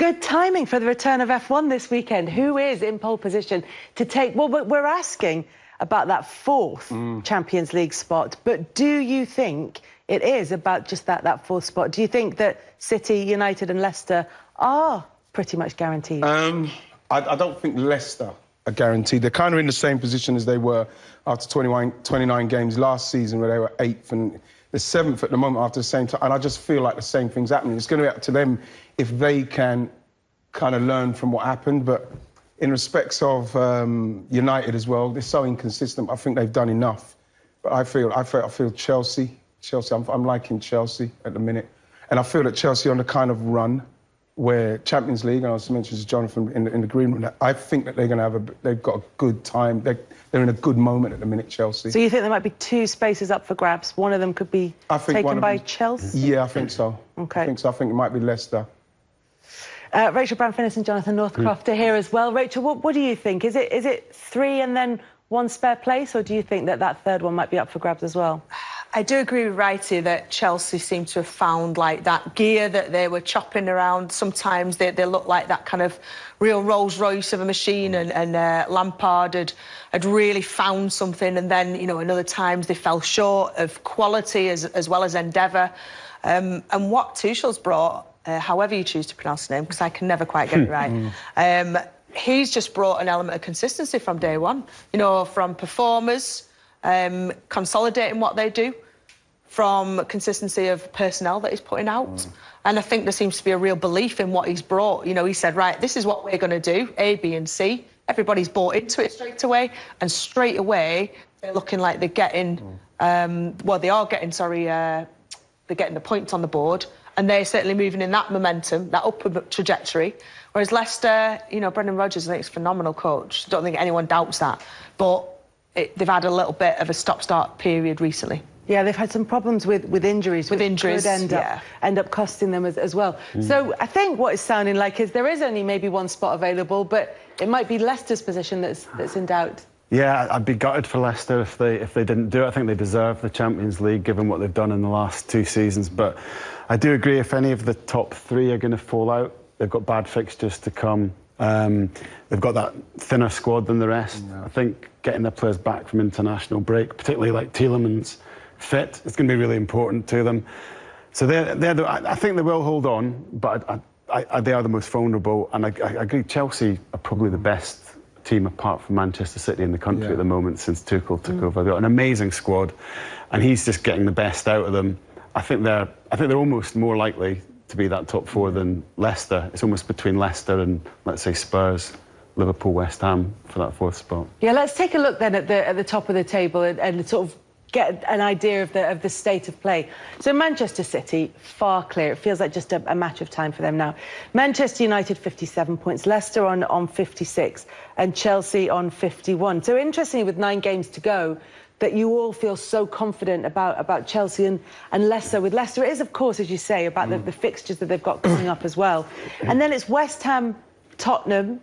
Good timing for the return of F1 this weekend. Who is in pole position to take... Well, we're asking about that fourth Champions League spot, but do you think it is about just that fourth spot? Do you think that City, United and Leicester are pretty much guaranteed? I don't think Leicester are guaranteed. They're kind of in the same position as they were after 29 games last season, where they were 8th and they're 7th at the moment after the same time. And I just feel like the same thing's happening. It's going to be up to them if they can kind of learn from what happened. But in respects of United as well, they're so inconsistent. I think they've done enough. But I feel Chelsea. I'm liking Chelsea at the minute. And I feel that Chelsea on the kind of run where Champions League, and I also mentioned to Jonathan in the green room, I think that they've got a good time. They're in a good moment at the minute, Chelsea. So you think there might be 2 spaces up for grabs? One of them could be taken by Chelsea? Yeah, I think so. OK. I think so. I think it might be Leicester. Rachel Brown-Finnis and Jonathan Northcroft are here as well. Rachel, what do you think? Is it 3 and then 1 spare place, or do you think that third one might be up for grabs as well? I do agree with Wrighty that Chelsea seem to have found like that gear that they were chopping around. Sometimes they look like that kind of real Rolls Royce of a machine, and Lampard had really found something, and then, you know, in other times they fell short of quality as well as endeavour. And what Tuchel's brought, however you choose to pronounce the name, because I can never quite get it right, he's just brought an element of consistency from day one. You know, from performers, consolidating what they do, from consistency of personnel that he's putting out. And I think there seems to be a real belief in what he's brought. You know, he said, right, this is what we're going to do, A, B and C. Everybody's bought into it straight away, and straight away they're looking like they're getting, well, they are getting, sorry, they're getting the points on the board, and they're certainly moving in that momentum, that upward trajectory. Whereas Leicester, you know, Brendan Rodgers, I think, is a phenomenal coach. Don't think anyone doubts that. But they've had a little bit of a stop-start period recently. Yeah, they've had some problems with injuries. With injuries, could end up costing them as well. So I think what it's sounding like is there is only maybe 1 spot available, but it might be Leicester's position that's in doubt. Yeah, I'd be gutted for Leicester if they didn't do it. I think they deserve the Champions League, given what they've done in the last 2 seasons. But I do agree, if any of the top 3 are going to fall out, they've got bad fixtures to come. They've got that thinner squad than the rest. I think getting their players back from international break, particularly like Tielemans, fit, it's going to be really important to them. So I think they will hold on, but they are the most vulnerable. And I agree, Chelsea are probably the best team apart from Manchester City in the country at the moment since Tuchel took over. They've got an amazing squad, and he's just getting the best out of them. I think they're almost more likely to be that top 4 than Leicester. It's almost between Leicester and, let's say, Spurs, Liverpool, West Ham for that 4th spot. Yeah, let's take a look then at the top of the table and sort of get an idea of the state of play. So Manchester City, far clear. It feels like just a matter of time for them now. Manchester United, 57 points. Leicester on 56. And Chelsea on 51. So interestingly, with 9 games to go, that you all feel so confident about Chelsea and Leicester. With Leicester, it is, of course, as you say, about the fixtures that they've got coming up as well. And then it's West Ham, Tottenham,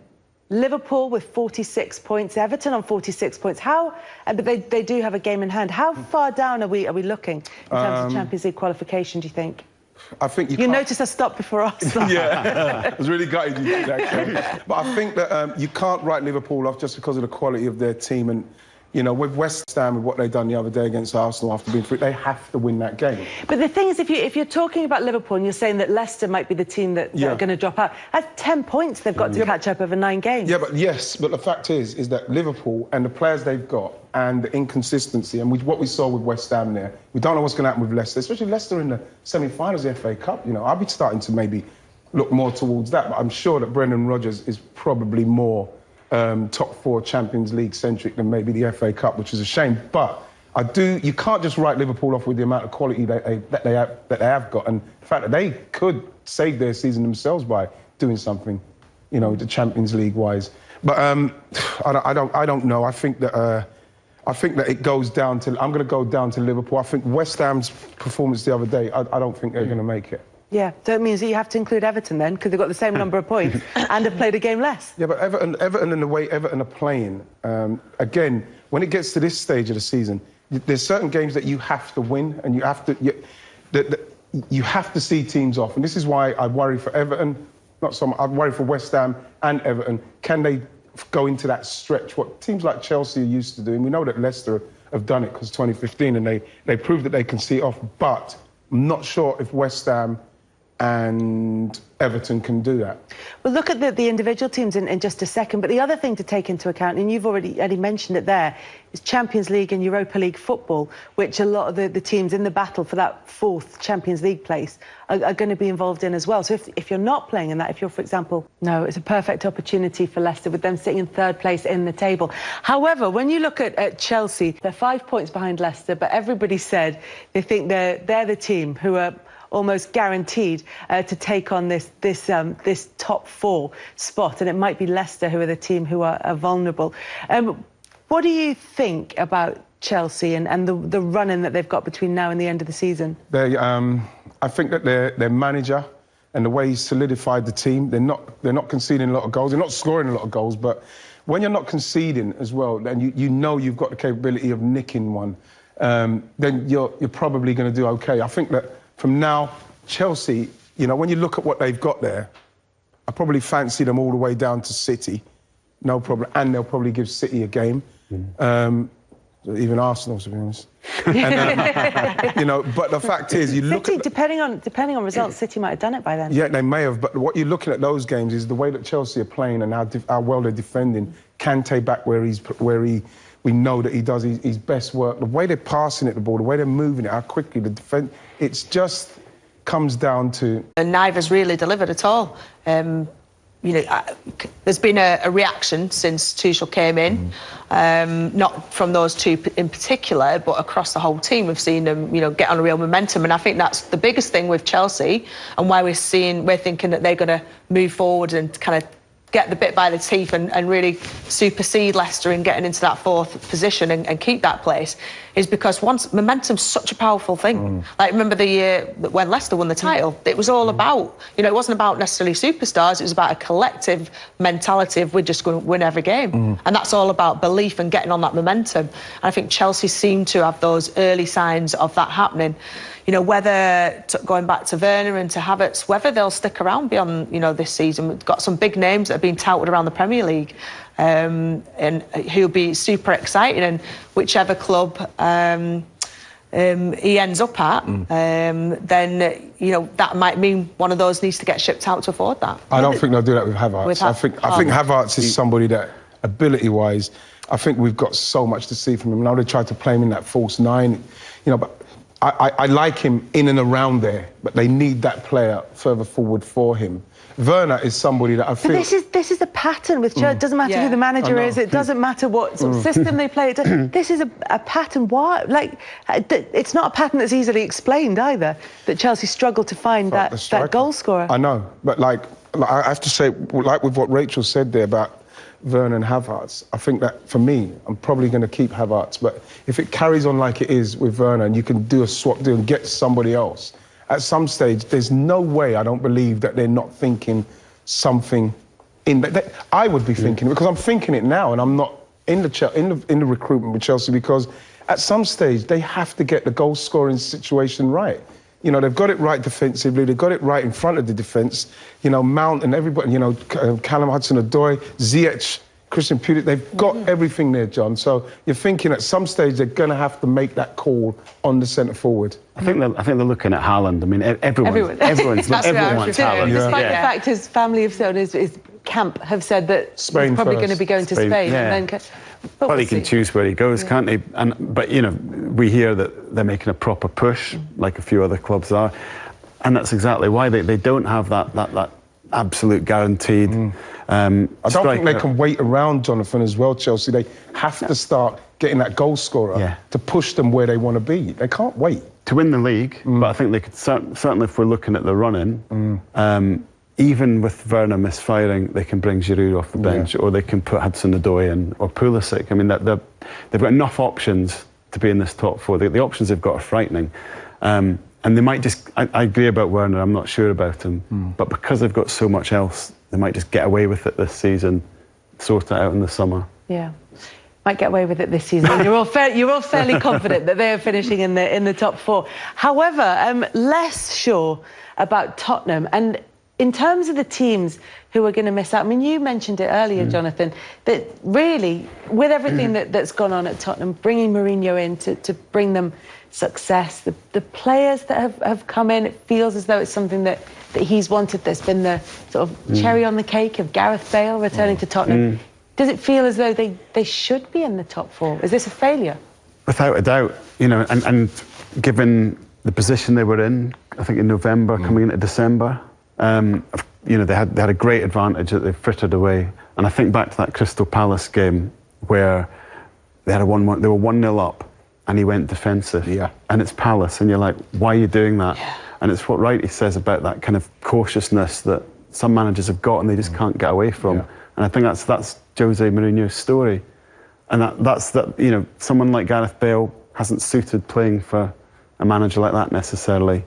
Liverpool with 46 points, Everton on 46 points. But they do have a game in hand. How far down are we looking in terms of Champions League qualification, do you think? I think you noticed I stopped before Arsenal. Yeah, I was really gutted you did that. But I think that you can't write Liverpool off just because of the quality of their team. And, you know, with West Ham, with what they've done the other day against Arsenal after being through, they have to win that game. But the thing is, if you're talking about Liverpool and you're saying that Leicester might be the team that are going to drop out, that's 10 points they've got to catch up over 9 games. Yeah, but the fact is that Liverpool and the players they've got and the inconsistency, and what we saw with West Ham there, we don't know what's going to happen with Leicester, especially Leicester in the semi-finals of the FA Cup. You know, I'll be starting to maybe look more towards that, but I'm sure that Brendan Rodgers is probably more top 4 Champions League centric than maybe the FA Cup, which is a shame. But you can't just write Liverpool off with the amount of quality that they have got, and the fact that they could save their season themselves by doing something, you know, the Champions League wise. But I don't know. I think that it goes down to. I'm going to go down to Liverpool. I think West Ham's performance the other day, I don't think they're going to make it. Yeah, so it means that you have to include Everton then, because they've got the same number of points and have played a game less. Yeah, but Everton and the way Everton are playing, again, when it gets to this stage of the season, there's certain games that you have to win, and you have to see teams off. And this is why I worry for Everton, not so much. I worry for West Ham and Everton. Can they go into that stretch? What teams like Chelsea are used to doing. We know that Leicester have done it because 2015, and they proved that they can see it off. But I'm not sure if West Ham and Everton can do that. We'll look at the individual teams in just a second, but the other thing to take into account, and you've already mentioned it there, is Champions League and Europa League football, which a lot of the teams in the battle for that fourth Champions League place are going to be involved in as well. So if you're not playing in that, if you're, for example, no, it's a perfect opportunity for Leicester with them sitting in third place in the table. However, when you look at Chelsea, they're 5 points behind Leicester, but everybody said they think they're the team who are almost guaranteed to take on this top four spot, and it might be Leicester who are the team who are vulnerable. What do you think about Chelsea and the run-in that they've got between now and the end of the season? I think that their manager and the way he's solidified the team, they're not conceding a lot of goals, they're not scoring a lot of goals, but when you're not conceding as well, then you know you've got the capability of nicking one, then you're probably going to do okay. I think that from now, Chelsea, you know, when you look at what they've got there, I probably fancy them all the way down to City, no problem, and they'll probably give City a game. Even Arsenal, to be honest. And, you know, but the fact is, you look City, at depending on results, City might have done it by then. Yeah, they may have, but what you're looking at those games is the way that Chelsea are playing and how well they're defending. Kante back where we know that he does his best work. The way they're passing it, the ball, the way they're moving it, how quickly the defence. It's just comes down to. And neither's really delivered at all. You know, there's been a reaction since Tuchel came in, not from those two in particular, but across the whole team. We've seen them, you know, get on a real momentum, and I think that's the biggest thing with Chelsea, and why we're thinking that they're going to move forward and kind of get the bit by the teeth and really supersede Leicester in getting into that fourth position and keep that place, is because once momentum's such a powerful thing. Like, remember the year when Leicester won the title, it was all about, you know, it wasn't about necessarily superstars, it was about a collective mentality of we're just going to win every game. And that's all about belief and getting on that momentum. And I think Chelsea seem to have those early signs of that happening. You know, whether, going back to Werner and to Havertz, whether they'll stick around beyond, you know, this season. We've got some big names that have been touted around the Premier League, and who'll be super exciting. And whichever club he ends up at, then, you know, that might mean one of those needs to get shipped out to afford that. I don't think they'll do that with Havertz. I think Havertz is somebody that, ability-wise, I think we've got so much to see from him. Now they tried to play him in that false nine, you know, but I like him in and around there, but they need that player further forward for him. Werner is somebody that I feel. But this is a pattern with Chelsea. It doesn't matter who the manager is. It doesn't matter what sort of system they play. This is a pattern. Why? Like, it's not a pattern that's easily explained either. That Chelsea struggle to find that goal scorer. I know, but like I have to say, like with what Rachel said there about Werner and Havertz, I think that for me, I'm probably going to keep Havertz. But if it carries on like it is with Werner, and you can do a swap deal and get somebody else, at some stage, there's no way, I don't believe, that they're not thinking something in that. I would be thinking it, because I'm thinking it now, and I'm not in the recruitment with Chelsea, because at some stage they have to get the goal scoring situation right. You know, they've got it right defensively, they've got it right in front of the defence. You know, Mount and everybody, you know, Callum Hudson-Odoi, Ziyech, Christian Pulisic, they've got everything there, John. So you're thinking at some stage they're going to have to make that call on the centre forward. I think they're looking at Haaland. I mean, everyone wants Haaland. Despite the fact his family have said, his camp have said that Spain he's probably first. going to be going to Spain. Yeah. And then, well, he can choose where he goes, can't he? But, you know, we hear that they're making a proper push, like a few other clubs are. And that's exactly why they don't have that absolute guaranteed I don't striker. think they can wait around, Jonathan, as well, Chelsea. They have to start getting that goal scorer to push them where they want to be. They can't wait. To win the league, but I think they could certainly, if we're looking at the run-in, even with Werner misfiring, they can bring Giroud off the bench, or they can put Hudson-Odoi in, or Pulisic. I mean, they've got enough options to be in this top four. The options they've got are frightening. And they might just, I agree about Werner, I'm not sure about him, but because they've got so much else, they might just get away with it this season, sort it out in the summer. Yeah, might get away with it this season. You're all fairly confident that they're finishing in the top four. However, less sure about Tottenham. And in terms of the teams who are going to miss out, I mean, you mentioned it earlier, Jonathan, that really, with everything that's gone on at Tottenham, bringing Mourinho in to bring them success, the players that have come in, it feels as though it's something that he's wanted. There's been the sort of cherry on the cake of Gareth Bale returning to Tottenham. Does it feel as though they should be in the top four? Is this a failure? Without a doubt, you know, and given the position they were in, I think in November, coming into December, you know, they had a great advantage that they frittered away. And I think back to that Crystal Palace game where they were 1-0 up and he went defensive. Yeah. And it's Palace, and you're like, why are you doing that? Yeah. And it's what Wright says about that kind of cautiousness that some managers have got and they just can't get away from. Yeah. And I think that's Jose Mourinho's story. And that's you know, someone like Gareth Bale hasn't suited playing for a manager like that necessarily.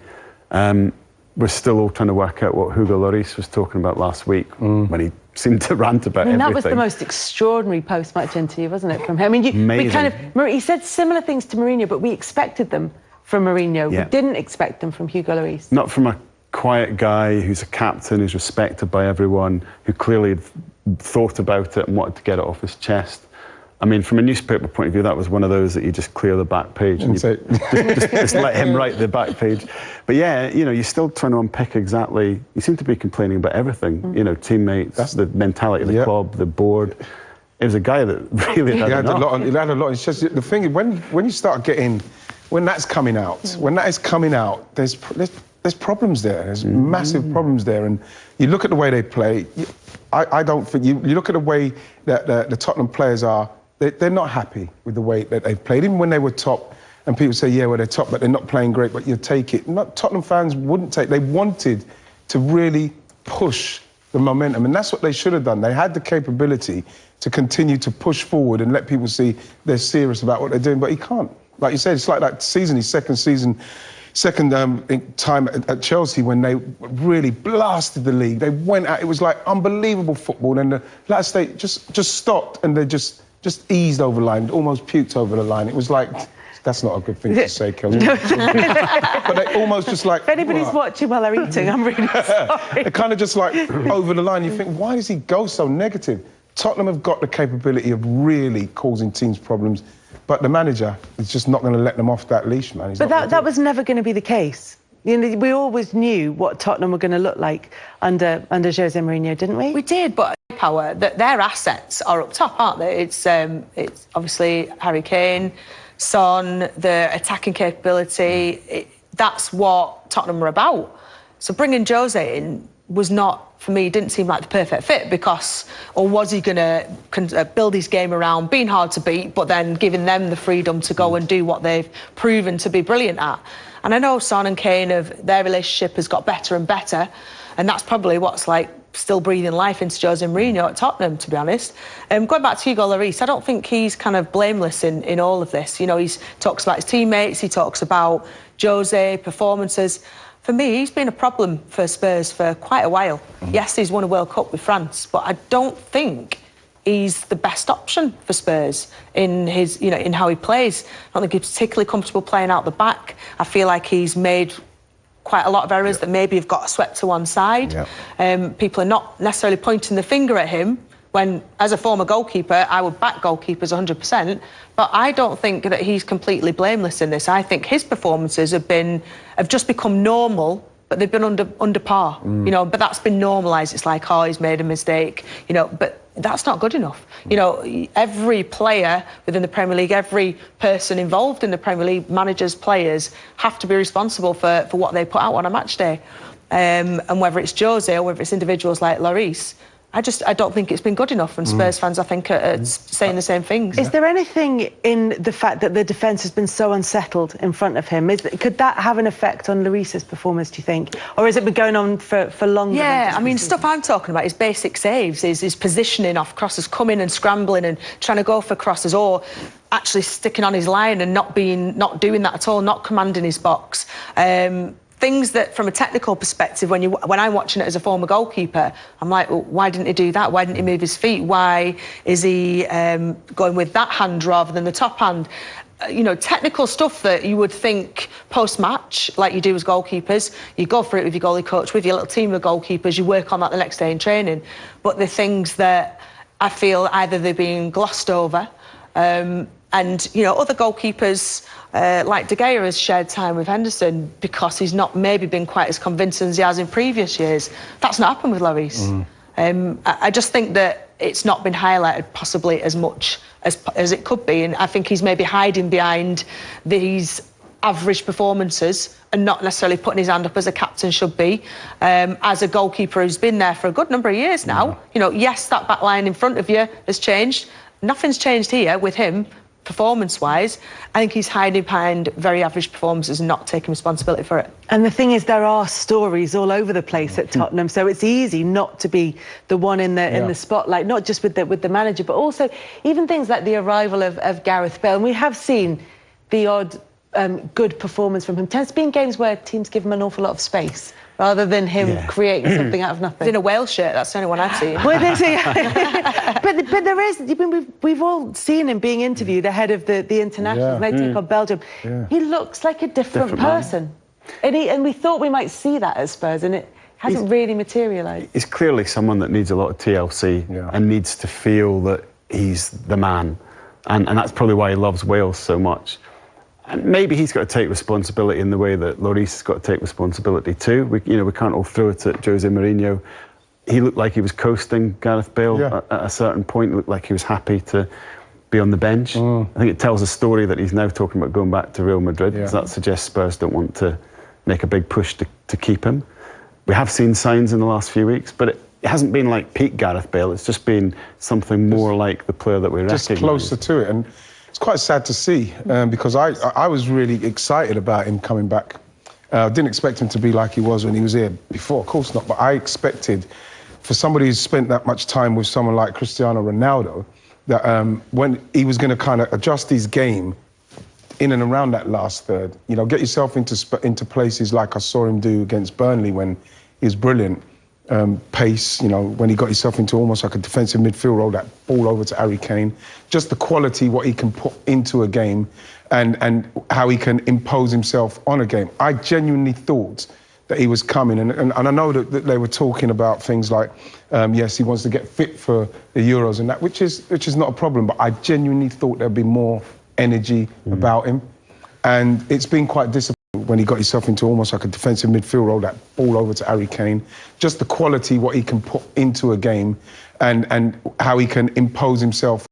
We're still all trying to work out what Hugo Lloris was talking about last week when he seemed to rant about everything. That was the most extraordinary post-match interview, wasn't it, from him? I mean, he said similar things to Mourinho, but we expected them from Mourinho. Yeah. We didn't expect them from Hugo Lloris. Not from a quiet guy who's a captain, who's respected by everyone, who clearly thought about it and wanted to get it off his chest. I mean, from a newspaper point of view, that was one of those that you just clear the back page and just let him write the back page. But yeah, you know, you're still trying to unpick exactly. You seem to be complaining about everything. You know, teammates, the mentality of the club, the board. It was a guy that really had a lot. He had a lot. It's just the thing is, when you start getting, when that's coming out, when that is coming out, there's problems there. There's massive problems there, and you look at the way they play. I don't think you look at the way that the Tottenham players are. They're not happy with the way that they've played. Even when they were top, and people say, yeah, well, they're top, but they're not playing great, but you take it. Tottenham fans wouldn't take. They wanted to really push the momentum, and that's what they should have done. They had the capability to continue to push forward and let people see they're serious about what they're doing, but he can't. Like you said, it's like that season, his second time at Chelsea, when they really blasted the league. They went out, it was like unbelievable football, and the last stage just stopped, and they just eased over the line, almost puked over the line. It was like, that's not a good thing to say, Kelly. But they almost just like... If anybody's watching while they're eating, I'm really sorry. They're kind of just like over the line. You think, why does he go so negative? Tottenham have got the capability of really causing teams problems, but the manager is just not going to let them off that leash, man. But that was never going to be the case. You know, we always knew what Tottenham were going to look like under Jose Mourinho, didn't we? We did, but power, that their assets are up top, aren't they? It's obviously Harry Kane, Son, the attacking capability. That's what Tottenham were about. So bringing Jose in was not, for me, didn't seem like the perfect fit, because, or was he going to build his game around being hard to beat, but then giving them the freedom to go and do what they've proven to be brilliant at? And I know Son and Kane, their relationship has got better and better, and that's probably what's like still breathing life into Jose Mourinho at Tottenham, to be honest. Going back to Hugo Lloris, I don't think he's kind of blameless in all of this. You know, he talks about his teammates, he talks about Jose, performances. For me, he's been a problem for Spurs for quite a while. Yes, he's won a World Cup with France, but I don't think he's the best option for Spurs in his, you know, in how he plays. I don't think he's particularly comfortable playing out the back. I feel like he's made quite a lot of errors that maybe have got swept to one side. People are not necessarily pointing the finger at him, when, as a former goalkeeper, I would back goalkeepers 100%, but I don't think that he's completely blameless in this. I think his performances have just become normal, but they've been under par, you know, but that's been normalised. It's like, oh, he's made a mistake, you know, but that's not good enough. You know, every player within the Premier League, every person involved in the Premier League, managers, players, have to be responsible for what they put out on a match day. And whether it's Jose or whether it's individuals like Lloris, I don't think it's been good enough, and Spurs fans, I think, are saying the same things. Is there anything in the fact that the defence has been so unsettled in front of him? Could that have an effect on Lloris's performance, do you think? Or has it been going on for longer? Yeah, I mean, stuff I'm talking about is basic saves, is positioning off crosses, coming and scrambling and trying to go for crosses, or actually sticking on his line and not doing that at all, not commanding his box. Things that, from a technical perspective, when I'm watching it as a former goalkeeper, I'm like, well, why didn't he do that? Why didn't he move his feet? Why is he going with that hand rather than the top hand? you know, technical stuff that you would think post-match, like you do as goalkeepers. You go for it with your goalie coach, with your little team of goalkeepers, you work on that the next day in training. But the things that I feel either they're being glossed over, and, you know, other goalkeepers, like De Gea has shared time with Henderson because he's not maybe been quite as convincing as he has in previous years. That's not happened with Lloris. I just think that it's not been highlighted possibly as much as it could be, and I think he's maybe hiding behind these average performances and not necessarily putting his hand up as a captain should be. As a goalkeeper who's been there for a good number of years now, you know, yes, that back line in front of you has changed. Nothing's changed here with him performance-wise. I think he's hiding behind very average performances and not taking responsibility for it. And the thing is, there are stories all over the place at Tottenham, so it's easy not to be the one in the spotlight, not just with the manager, but also even things like the arrival of Gareth Bale. And we have seen the odd good performance from him. Tends to be in games where teams give him an awful lot of space, rather than him creating something out of nothing. In a whale shirt, that's the only one I've seen. Well, but there is, I mean, we've all seen him being interviewed ahead of the internationals, and they take on Belgium. He looks like a different person. And we thought we might see that at Spurs, and it hasn't really materialised. He's clearly someone that needs a lot of TLC and needs to feel that he's the man. And that's probably why he loves Wales so much. And maybe he's got to take responsibility in the way that Lloris has got to take responsibility too. We can't all throw it at Jose Mourinho. He looked like he was coasting Gareth Bale at a certain point. It looked like he was happy to be on the bench. I think it tells a story that he's now talking about going back to Real Madrid. So that suggests Spurs don't want to make a big push to keep him. We have seen signs in the last few weeks, but it hasn't been like peak Gareth Bale. It's just been something more like the player that we recognise. Just closer to it. And it's quite sad to see, because I was really excited about him coming back. I didn't expect him to be like he was when he was here before, of course not, but I expected for somebody who's spent that much time with someone like Cristiano Ronaldo, that when he was going to kind of adjust his game in and around that last third, you know, get yourself into places like I saw him do against Burnley when he was brilliant. Pace, you know, when he got himself into almost like a defensive midfield role, that ball over to Harry Kane, just the quality, what he can put into a game and how he can impose himself on a game. I genuinely thought that he was coming, and I know that they were talking about things like, yes, he wants to get fit for the Euros and that, which is not a problem, but I genuinely thought there'd be more energy about him, and it's been quite disappointing when he got himself into almost like a defensive midfield role, that ball over to Harry Kane, just the quality, what he can put into a game and how he can impose himself,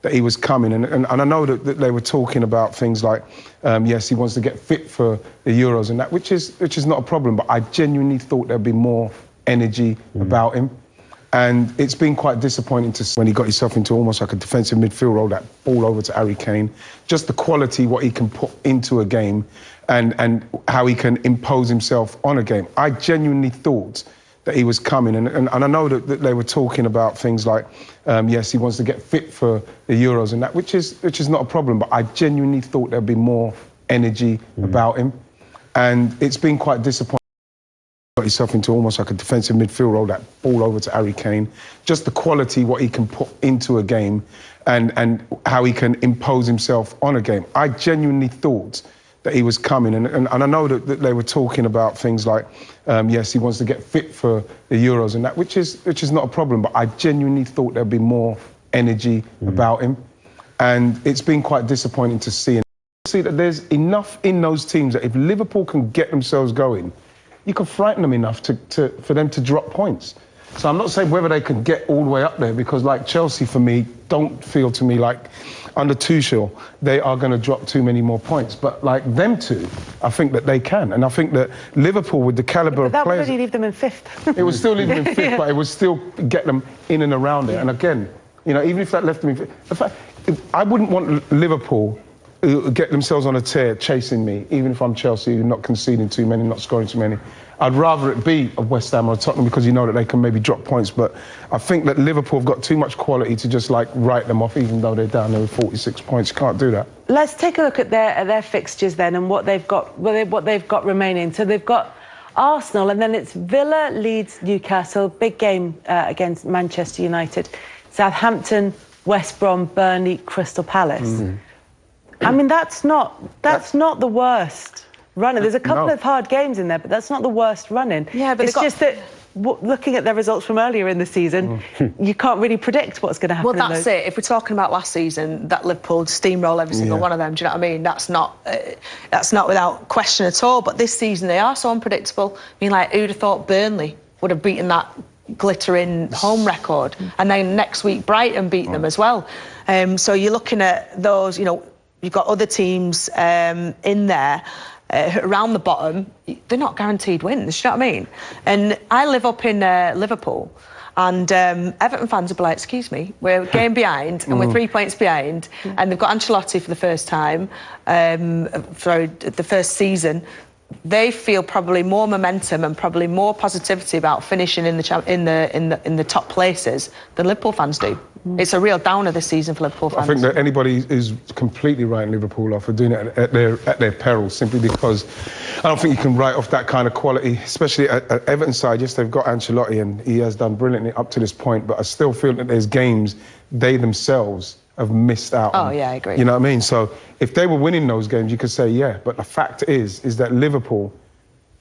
that he was coming. And I know that they were talking about things like, yes, he wants to get fit for the Euros and that, which is not a problem, but I genuinely thought there'd be more energy about him. And it's been quite disappointing to see when he got himself into almost like a defensive midfield role, that ball over to Harry Kane, just the quality, what he can put into a game and how he can impose himself on a game. I genuinely thought that he was coming, and I know that they were talking about things like, yes, he wants to get fit for the Euros and that, which is not a problem, but I genuinely thought there'd be more energy about him. And it's been quite disappointing. Got himself into almost like a defensive midfield role, that ball over to Harry Kane, just the quality, what he can put into a game and how he can impose himself on a game. I genuinely thought that he was coming, and I know that they were talking about things like, yes, he wants to get fit for the Euros and that, which is not a problem, but I genuinely thought there'd be more energy about him. And it's been quite disappointing to see that there's enough in those teams that if Liverpool can get themselves going, you can frighten them enough for them to drop points. So I'm not saying whether they can get all the way up there, because like Chelsea, for me, don't feel to me like under Tuchel, they are going to drop too many more points. But like them two, I think that they can. And I think that Liverpool, with the calibre of players... That would really leave them in fifth. It would still leave them in fifth, but it would still get them in and around it. And again, you know, even if that left them in fifth... I wouldn't want Liverpool get themselves on a tear chasing me, even if I'm Chelsea, not conceding too many, not scoring too many. I'd rather it be a West Ham or a Tottenham, because you know that they can maybe drop points. But I think that Liverpool have got too much quality to just like write them off, even though they're down there with 46 points. You can't do that. Let's take a look at their fixtures then, and what they've got remaining. So they've got Arsenal, and then it's Villa, Leeds, Newcastle, big game against Manchester United, Southampton, West Brom, Burnley, Crystal Palace. I mean, that's not the worst running. There's a couple of hard games in there, but that's not the worst running. Yeah, but it's just that looking at their results from earlier in the season, you can't really predict what's going to happen. Well, that's it. If we're talking about last season, that Liverpool steamroll every single one of them. Do you know what I mean? That's not without question at all. But this season, they are so unpredictable. I mean, like, who'd have thought Burnley would have beaten that glittering home record, and then next week Brighton beat them as well. So you're looking at those. You know, you've got other teams in there. Around the bottom, they're not guaranteed wins, do you know what I mean? And I live up in Liverpool, and Everton fans will be like, excuse me, we're a game behind and we're 3 points behind, and they've got Ancelotti for the first time, for the first season. They feel probably more momentum and probably more positivity about finishing in the top places than Liverpool fans do. It's a real downer this season for Liverpool fans. I think that anybody is completely writing Liverpool off for doing it at their peril, simply because I don't think you can write off that kind of quality, especially at Everton side. Yes, they've got Ancelotti and he has done brilliantly up to this point, but I still feel that there's games they themselves have missed out on. Oh, yeah, I agree. You know what I mean? So if they were winning those games, you could say, yeah, but the fact is that Liverpool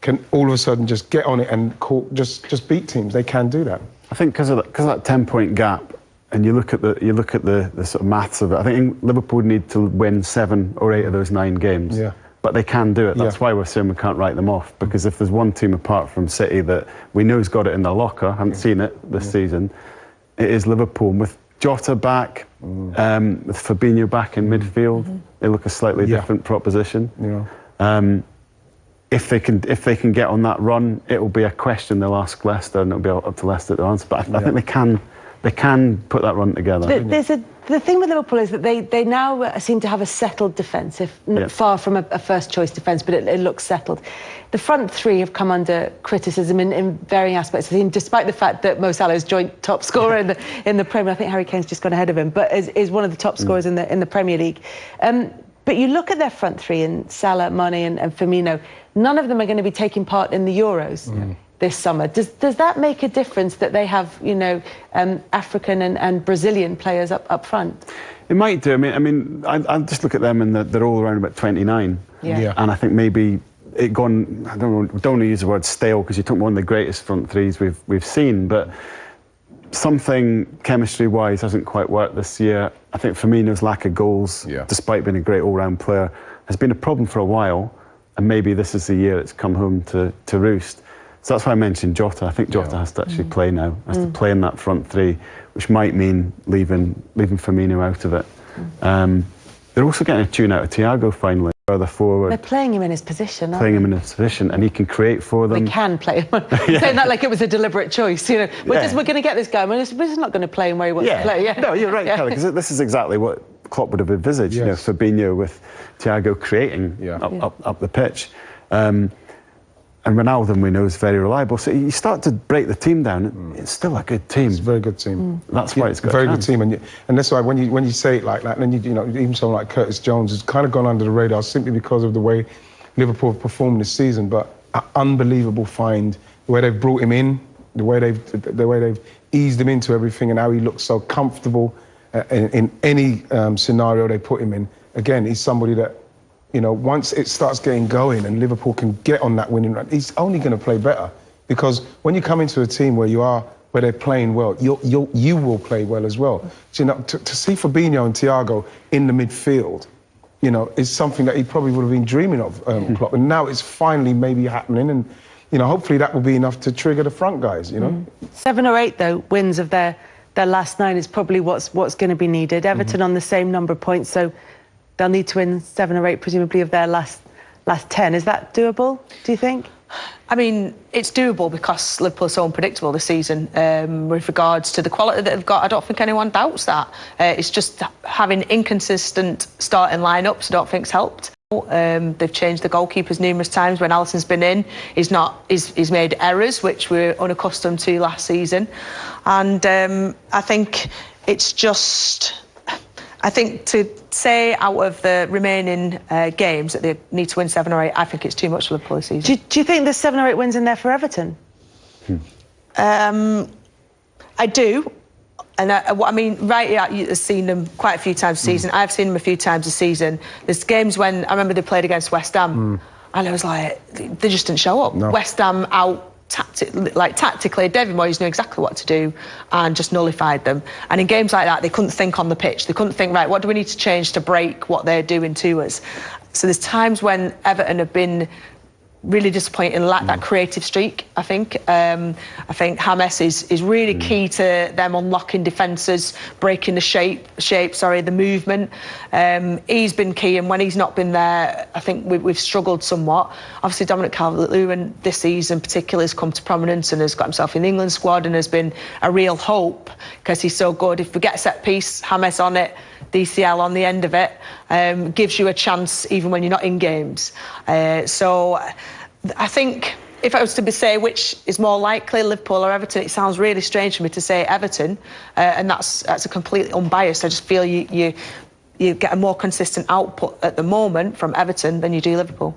can all of a sudden just get on it and just beat teams. They can do that. I think because of that 10-point gap, and you look at the sort of maths of it, I think Liverpool need to win 7 or 8 of those 9 games. Yeah. But they can do it. That's why we're saying we can't write them off, because if there's one team apart from City that we know's got it in their locker, haven't seen it this season, it is Liverpool. With Jota back, with Fabinho back in midfield, they look a slightly different proposition. If they can get on that run, it will be a question they'll ask Leicester, and it'll be up to Leicester to answer. But I think they can put that run together. The thing with Liverpool is that they now seem to have a settled defence, far from a first-choice defence, but it looks settled. The front three have come under criticism in varying aspects. I mean, despite the fact that Mo Salah is joint top scorer in the Premier, I think Harry Kane's just gone ahead of him, but is one of the top scorers in the Premier League. But you look at their front three in Salah, Mane and Firmino, none of them are going to be taking part in the Euros this summer. Does that make a difference that they have, African and Brazilian players up front? It might do. I mean, I just look at them and they're all around about 29. And I think maybe it gone. I don't want to use the word stale, because you took one of the greatest front threes we've seen, but something chemistry-wise hasn't quite worked this year. I think Firmino's lack of goals, despite being a great all-round player, has been a problem for a while, and maybe this is the year it's come home to roost. So that's why I mentioned Jota. I think Jota has to actually play now, has to play in that front three, which might mean leaving Firmino out of it. They're also getting a tune out of Thiago finally, further forward. They're playing him in his position, aren't Playing him in his position, and he can create for them. They can play him. Saying that like it was a deliberate choice, We're going to get this guy, we're just not going to play him where he wants to play. No, you're right, Kelly, because this is exactly what Klopp would have envisaged, Fabinho with Thiago creating up the pitch. And Ronaldo, we know, is very reliable. So you start to break the team down, it's still a good team. It's a very good team. That's why it's got a very good team. And that's why when you say it like that, then even someone like Curtis Jones has kind of gone under the radar simply because of the way Liverpool have performed this season. But an unbelievable find, the way they've brought him in, the way they've eased him into everything, and how he looks so comfortable in any scenario they put him in. Again, he's somebody that, once it starts getting going and Liverpool can get on that winning run, he's only going to play better. Because when you come into a team where they're playing well, you will play well as well. So, to see Fabinho and Thiago in the midfield, is something that he probably would have been dreaming of, Klopp. And now it's finally maybe happening, and hopefully that will be enough to trigger the front guys. 7 or 8 though wins of their last 9 is probably what's going to be needed. Everton on the same number of points, so they'll need to win 7 or 8, presumably, of their last 10. Is that doable, do you think? I mean, it's doable because Liverpool are so unpredictable this season with regards to the quality that they've got. I don't think anyone doubts that. It's just having inconsistent starting lineups I don't think's helped. They've changed the goalkeepers numerous times. When Alisson's been in, he's made errors, which we're unaccustomed to last season. And I think it's just... I think to say out of the remaining games that they need to win 7 or 8, I think it's too much for Liverpool this season. Do you think there's 7 or 8 wins in there for Everton? I do. And I mean, Wright has seen them quite a few times a season. I've seen them a few times a season. There's games when I remember they played against West Ham, and I was like, they just didn't show up. No. West Ham out tactically, David Moyes knew exactly what to do and just nullified them. And in games like that, they couldn't think on the pitch. They couldn't think, right, what do we need to change to break what they're doing to us? So there's times when Everton have been really disappointing, lack that creative streak, I think. I think James is really key to them unlocking defences, breaking the the movement. He's been key, and when he's not been there, I think we've struggled somewhat. Obviously, Dominic Calvert-Lewin this season particularly has come to prominence and has got himself in the England squad and has been a real hope because he's so good. If we get a set piece, James on it, DCL on the end of it, gives you a chance even when you're not in games. So I think if I was to say which is more likely, Liverpool or Everton, it sounds really strange for me to say Everton, and that's a completely unbiased. I just feel you get a more consistent output at the moment from Everton than you do Liverpool.